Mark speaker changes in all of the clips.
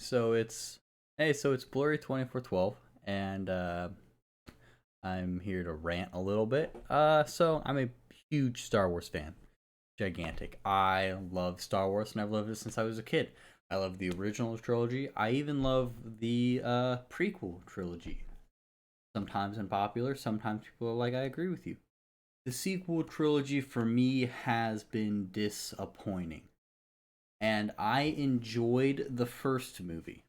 Speaker 1: So it's so it's Blurry 2412, and I'm here to rant a little bit. So I'm a huge Star Wars fan, gigantic. I love Star Wars, and I've loved it since I was a kid. I love the original trilogy. I even love the prequel trilogy. Sometimes unpopular, sometimes people are like, I agree with you. The sequel trilogy for me has been disappointing, and I enjoyed the first movie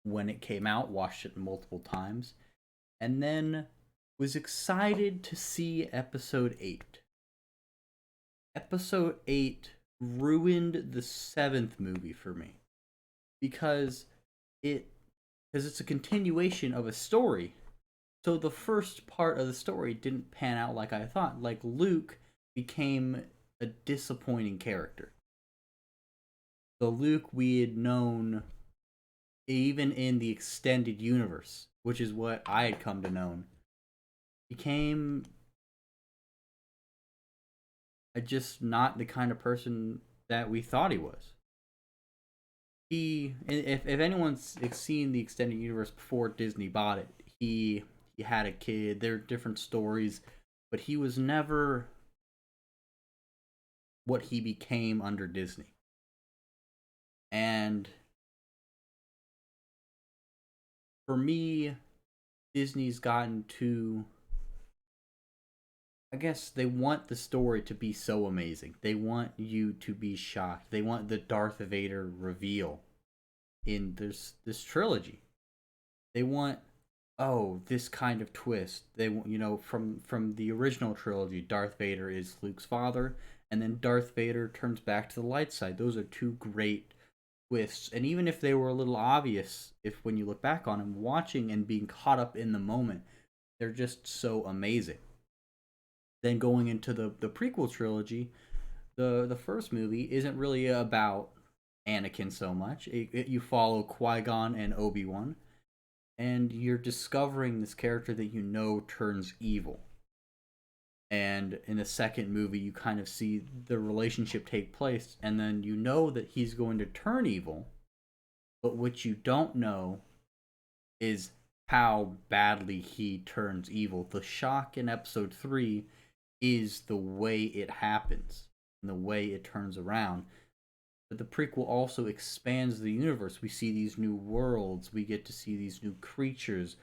Speaker 1: when it came out, watched it multiple times, and then was excited to see episode 8. Episode 8 ruined the 7th movie for me because it it's a continuation of a story. So the first part of the story didn't pan out like I thought. Like Luke became a disappointing character. The Luke we had known even in the extended universe, which is what I had come to know, became just not the kind of person that we thought he was. If anyone's seen the extended universe before Disney bought it, he had a kid. There are different stories, but he was never what he became under Disney. And for me, Disney's gotten too. I guess they want the story to be so amazing. They want you to be shocked. They want the Darth Vader reveal in this trilogy. They want this kind of twist. They want from the original trilogy, Darth Vader is Luke's father, and then Darth Vader turns back to the light side. Those are two great twists, and even if they were a little obvious, if when you look back on them, watching and being caught up in the moment, they're just so amazing. Then going into the prequel trilogy, the first movie isn't really about Anakin so much. You follow Qui Gon and Obi Wan, and you're discovering this character that you know turns evil. And in the second movie, you kind of see the relationship take place, and then you know that he's going to turn evil, but what you don't know is how badly he turns evil. The shock in episode 3 is the way it happens and the way it turns around. But the prequel also expands the universe. We see these new worlds, we get to see these new creatures,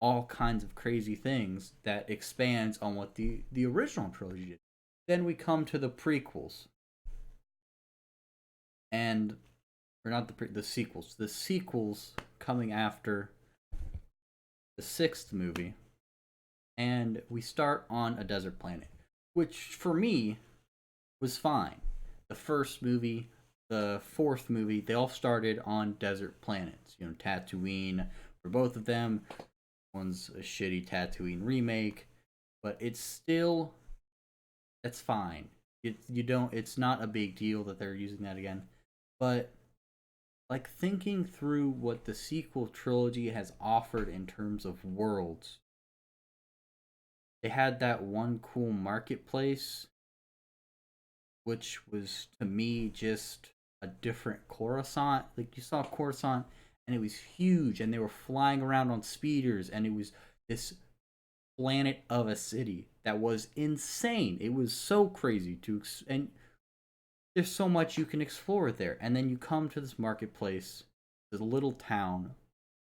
Speaker 1: all kinds of crazy things that expands on what the original trilogy did. Then we come to the prequels, and or not the sequels. The sequels coming after the sixth movie, and we start on a desert planet, which for me was fine. The first movie, the fourth movie, they all started on desert planets. Tatooine for both of them. One's a shitty Tatooine remake, but it's still that's fine. You don't. It's not a big deal that they're using that again. But like thinking through what the sequel trilogy has offered in terms of worlds, they had that one cool marketplace, which was to me just a different Coruscant. Like you saw Coruscant, and it was huge, and they were flying around on speeders, and it was this planet of a city that was insane. It was so crazy and there's so much you can explore there. And then you come to this marketplace, this little town,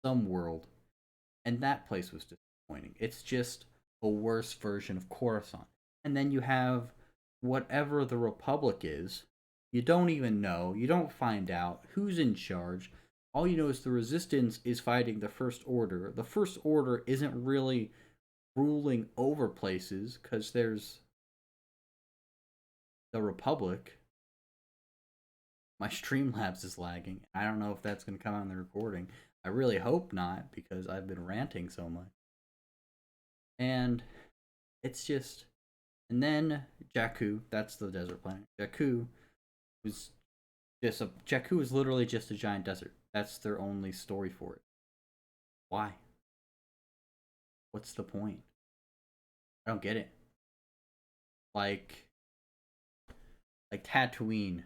Speaker 1: some world, and that place was disappointing. It's just a worse version of Coruscant. And then you have whatever the Republic is. You don't even know. You don't find out who's in charge. All you know is the Resistance is fighting the First Order. The First Order isn't really ruling over places because there's the Republic. My Streamlabs is lagging. I don't know if that's going to come out in the recording. I really hope not because I've been ranting so much. And it's just. And then Jakku, that's the desert planet. Was Jakku is literally just a giant desert. That's their only story for it. Why? What's the point? I don't get it. Like Tatooine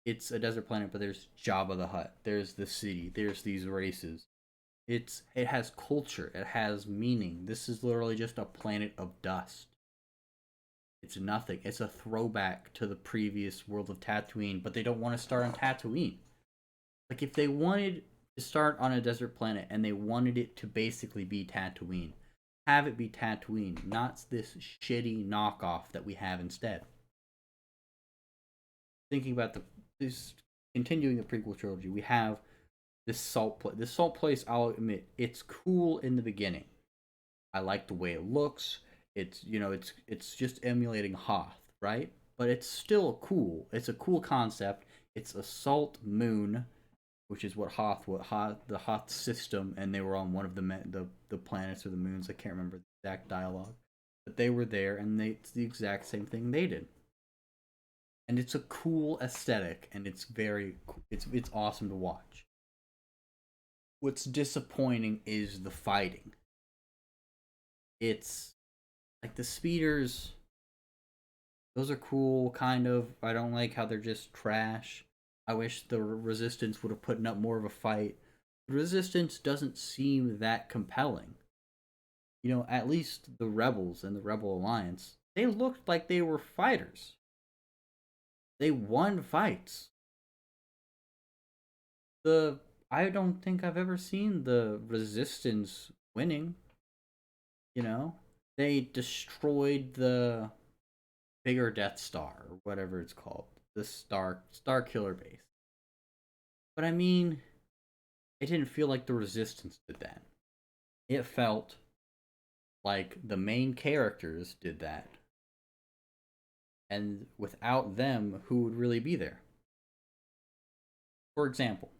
Speaker 1: it's a desert planet, but there's Jabba the Hutt, there's the city, there's these races. It has culture, it has meaning. This is literally just a planet of dust. It's nothing. It's a throwback to the previous world of Tatooine, but they don't want to start on Tatooine. Like if they wanted to start on a desert planet and they wanted it to basically be Tatooine, have it be Tatooine, not this shitty knockoff that we have instead. Thinking about this, continuing the prequel trilogy, we have this salt place. This salt place, I'll admit, it's cool in the beginning. I like the way it looks. It's it's just emulating Hoth, right? But it's still cool. It's a cool concept. It's a salt moon, which is what the Hoth system, and they were on one of the planets or the moons. I can't remember the exact dialogue, but they were there, and it's the exact same thing they did. And it's a cool aesthetic, and it's awesome to watch. What's disappointing is the fighting. It's like the speeders, those are cool, kind of. I don't like how they're just trash. I wish the resistance would have put up more of a fight. The resistance doesn't seem that compelling. At least the rebels and the Rebel Alliance, they looked like they were fighters. They won fights. The I don't think I've ever seen the resistance winning. They destroyed the bigger Death Star or whatever it's called, the Star Killer base. But I mean, it didn't feel like the Resistance did that. It felt like the main characters did that, and without them, who would really be there? For example,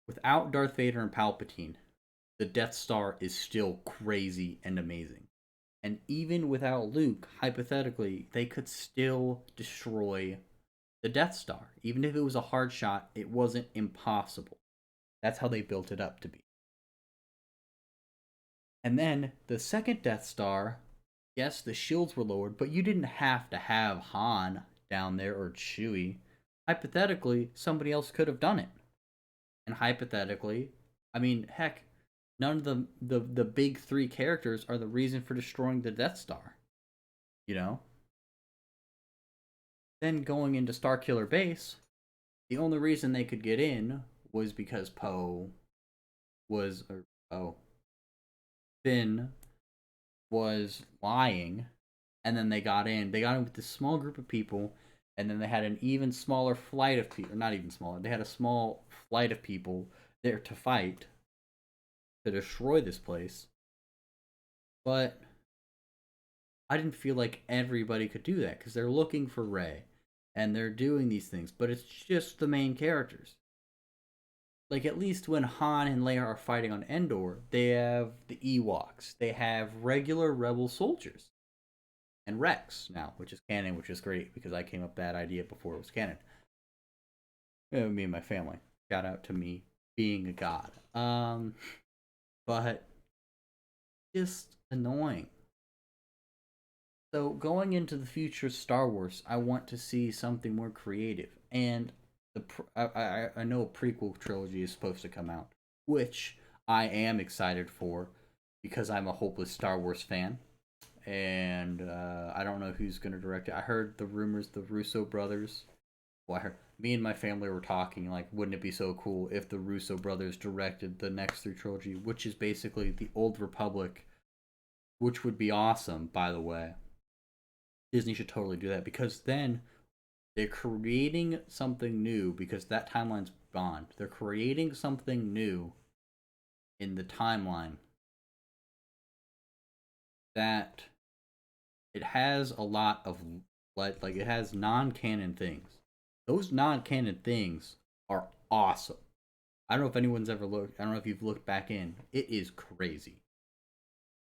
Speaker 1: without Darth Vader and Palpatine, the Death Star is still crazy and amazing. And even without Luke, hypothetically, they could still destroy the Death Star. Even if it was a hard shot, it wasn't impossible. That's how they built it up to be. And then the second Death Star, yes, the shields were lowered, but you didn't have to have Han down there or Chewie. Hypothetically, somebody else could have done it. And hypothetically, I mean, heck, none of the big three characters are the reason for destroying the Death Star. You know? Then going into Starkiller Base, the only reason they could get in was because Finn was lying, and then they got in. They got in with this small group of people, and then they had an even smaller flight of people, not even smaller. They had a small flight of people there to fight to destroy this place. But I didn't feel like everybody could do that because they're looking for Rey and they're doing these things, but it's just the main characters. Like, at least when Han and Leia are fighting on Endor, they have the Ewoks, they have regular Rebel soldiers, and Rex now, which is canon, which is great because I came up with that idea before it was canon. Me and my family. Shout out to me being a god. But just annoying. So going into the future of Star Wars, I want to see something more creative, and I know a prequel trilogy is supposed to come out, which I am excited for because I'm a hopeless Star Wars fan, and I don't know who's going to direct it. I heard the rumors, the Russo brothers. Well, me and my family were talking like, wouldn't it be so cool if the Russo brothers directed the next three trilogy, which is basically the Old Republic, which would be awesome, by the way. Disney should totally do that because then they're creating something new because that timeline's gone. They're creating something new in the timeline that it has a lot of like it has non-canon things. Those non-canon things are awesome. I don't know if anyone's ever looked. I don't know if you've looked back in. It is crazy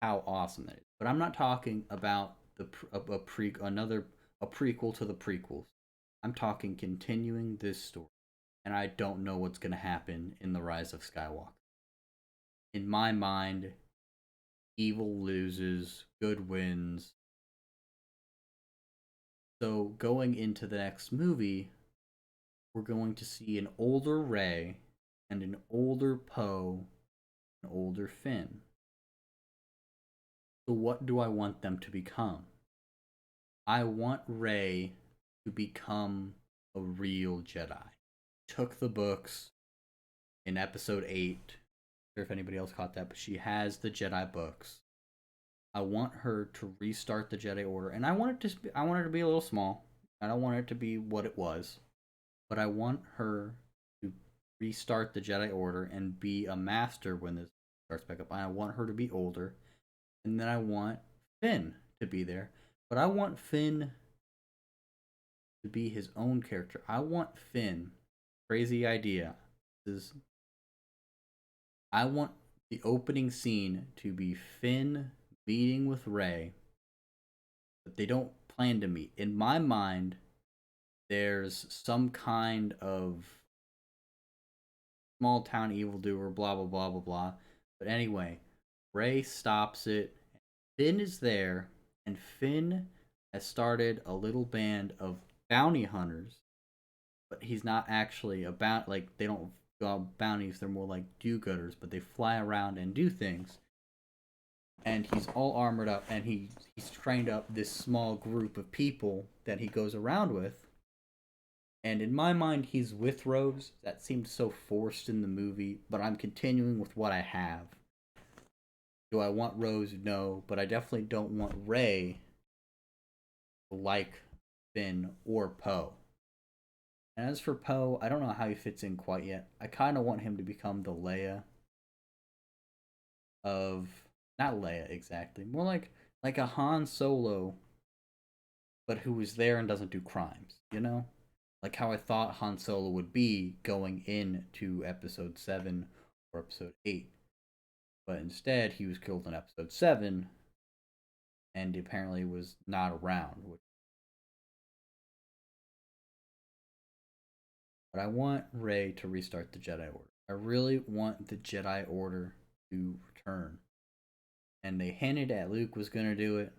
Speaker 1: how awesome that is. But I'm not talking about a prequel to the prequels. I'm talking continuing this story, and I don't know what's going to happen in the Rise of Skywalker. In my mind, evil loses, good wins. So going into the next movie, we're going to see an older Rey and an older Poe, an older Finn. So what do I want them to become? I want Rey to become a real Jedi. Took the books in episode 8. I'm not sure if anybody else caught that, but she has the Jedi books. I want her to restart the Jedi Order, and I want her to be a little small. I don't want it to be what it was, but I want her to restart the Jedi Order and be a master when this starts back up. I want her to be older, and then I want Finn to be there, but I want Finn to be his own character. I want Finn. Crazy idea. I want the opening scene to be Finn meeting with Rey, but they don't plan to meet. In my mind, there's some kind of small town evildoer, blah blah blah blah blah. But anyway, Rey stops it. Finn is there, and Finn has started a little band of bounty hunters, but he's not actually about like they don't go out bounties. They're more like do-gooders, but they fly around and do things. And he's all armored up, and he's trained up this small group of people that he goes around with. And in my mind, he's with Rose. That seemed so forced in the movie, but I'm continuing with what I have. Do I want Rose? No, but I definitely don't want Rey like Finn or Poe. And as for Poe, I don't know how he fits in quite yet. I kind of want him to become the Leia of... Not Leia, exactly. More like a Han Solo, but who is there and doesn't do crimes, you know? Like how I thought Han Solo would be going into episode 7 or episode 8. But instead, he was killed in episode 7 and apparently was not around. But I want Rey to restart the Jedi Order. I really want the Jedi Order to return. And they hinted at Luke was going to do it,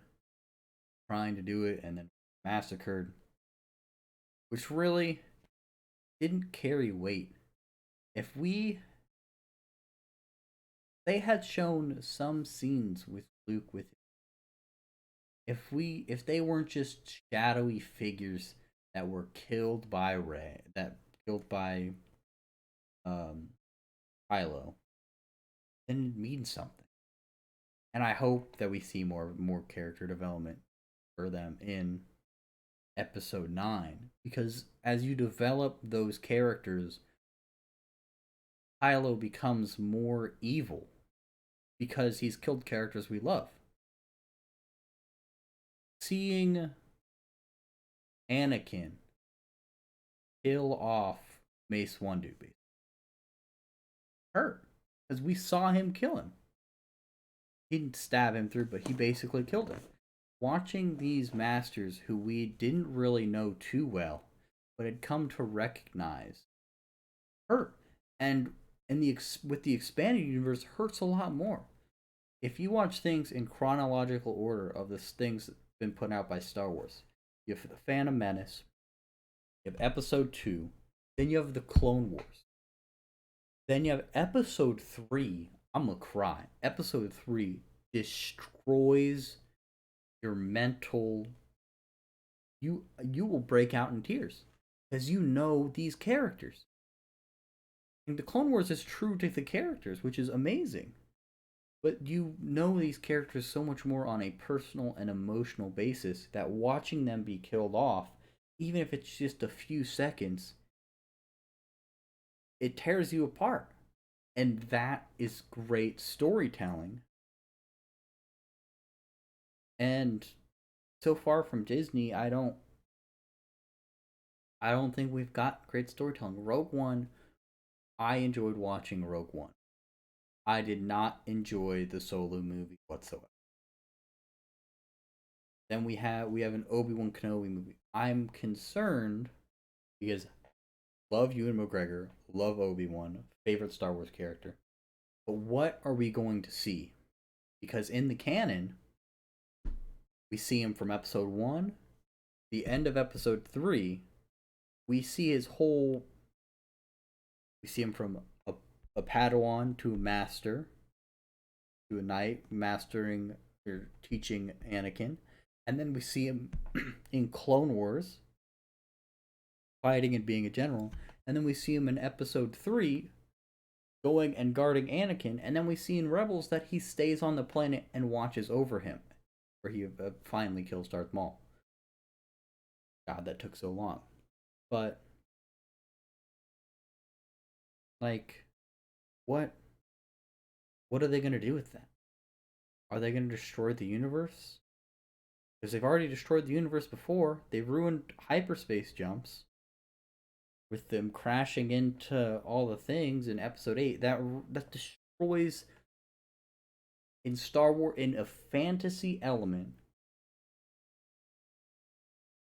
Speaker 1: trying to do it, and then massacred. Which really didn't carry weight. If they had shown some scenes with Luke with if they weren't just shadowy figures that were killed by Rey, that killed by Kylo, then it means something. And I hope that we see more character development for them in episode 9, because as you develop those characters, Kylo becomes more evil because he's killed characters we love. Seeing Anakin kill off Mace Windu hurt, because we saw him kill him. He didn't stab him through, but he basically killed him. Watching these masters who we didn't really know too well, but had come to recognize, hurt. And with the expanded universe, hurts a lot more. If you watch things in chronological order of the things that have been put out by Star Wars, you have the Phantom Menace, you have Episode 2, then you have the Clone Wars, then you have Episode 3. I'm gonna cry. Episode 3 destroys your mental. You will break out in tears because you know these characters. And the Clone Wars is true to the characters, which is amazing. But you know these characters so much more on a personal and emotional basis that watching them be killed off, even if it's just a few seconds, it tears you apart. And that is great storytelling. And so far from Disney, I don't think we've got great storytelling. Rogue One, I enjoyed watching Rogue One. I did not enjoy the Solo movie whatsoever. Then we have an Obi-Wan Kenobi movie. I'm concerned because love Ewan McGregor, love Obi-Wan, favorite Star Wars character. But what are we going to see? Because in the canon, we see him from episode 1, the end of episode 3, we see his whole. We see him from a Padawan to a master to a knight, mastering or teaching Anakin, and then we see him in Clone Wars fighting and being a general, and then we see him in Episode 3 going and guarding Anakin, and then we see in Rebels that he stays on the planet and watches over him, where he finally kills Darth Maul. God, that took so long. But, like, what are they going to do with that? Are they going to destroy the universe? Because they've already destroyed the universe before. They ruined hyperspace jumps with them crashing into all the things in Episode 8. That destroys in Star Wars, in a fantasy element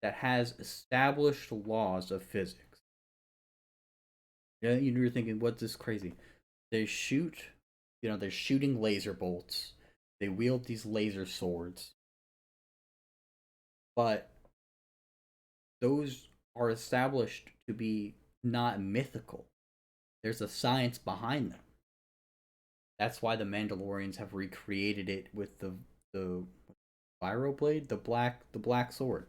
Speaker 1: that has established laws of physics. Yeah, you're thinking, what's this crazy? They shoot, they're shooting laser bolts. They wield these laser swords. But those are established to be not mythical. There's a science behind them. That's why the Mandalorians have recreated it with the Viro blade, the black sword.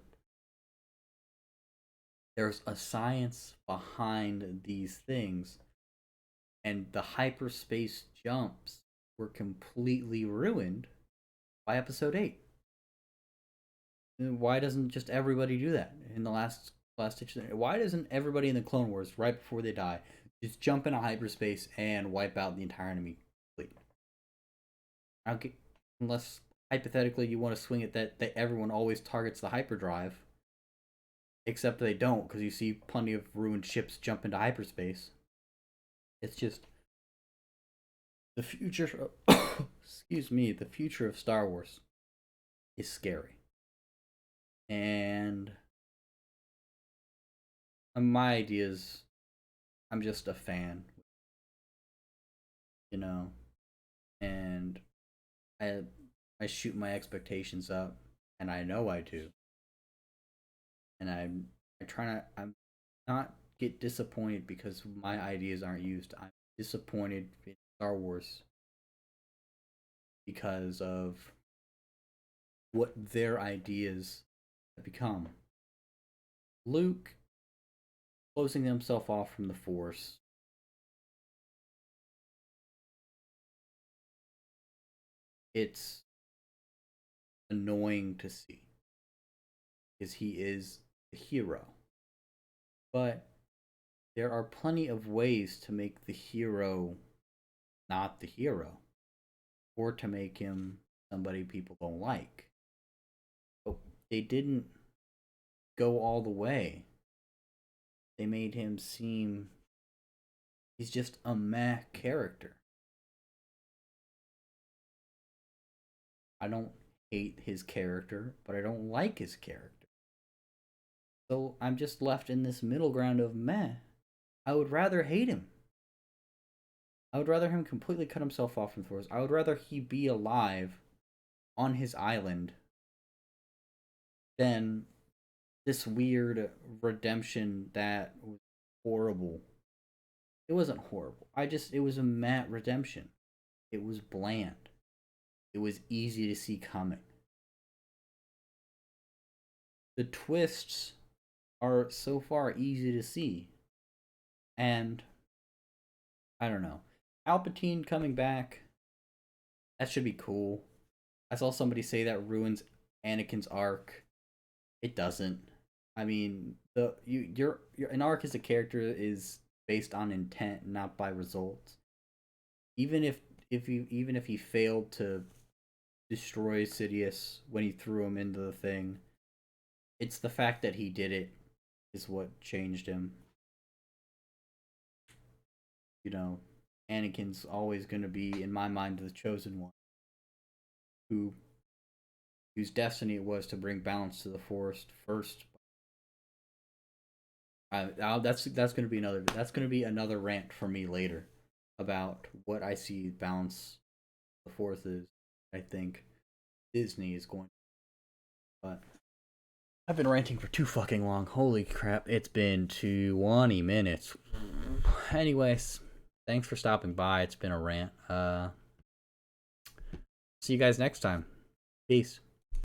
Speaker 1: There's a science behind these things, and the hyperspace jumps were completely ruined by Episode 8. Why doesn't just everybody do that in the last ditch? Why doesn't everybody in the Clone Wars, right before they die, just jump into hyperspace and wipe out the entire enemy fleet? Unless hypothetically you want to swing it that everyone always targets the hyperdrive, except they don't, because you see plenty of ruined ships jump into hyperspace. It's just the future. Excuse me. The future of Star Wars is scary. And my ideas, I'm just a fan, and I shoot my expectations up, and I know I do, and I'm not get disappointed because my ideas aren't used. I'm disappointed in Star Wars because of what their ideas have become. Luke closing himself off from the Force. It's annoying to see because he is the hero. But there are plenty of ways to make the hero not the hero, or to make him somebody people don't like. But they didn't go all the way. They made him seem he's just a meh character. I don't hate his character, but I don't like his character. So I'm just left in this middle ground of meh. I would rather hate him. I would rather him completely cut himself off from the Force. I would rather he be alive on his island than this weird redemption that was horrible. It wasn't horrible. It was a matte redemption. It was bland. It was easy to see coming. The twists are so far easy to see. And I don't know. Palpatine coming back, that should be cool. I saw somebody say that ruins Anakin's arc. It doesn't. I mean, your an arc as a character is based on intent, not by results. Even if he failed to destroy Sidious when he threw him into the thing, it's the fact that he did it is what changed him. Anakin's always going to be, in my mind, the chosen one, whose destiny it was to bring balance to the Force first. That's going to be another rant for me later about what I see balance the Force is. I think Disney is going, but I've been ranting for too fucking long. Holy crap. It's been 20 minutes. Anyways, thanks for stopping by. It's been a rant. See you guys next time. Peace.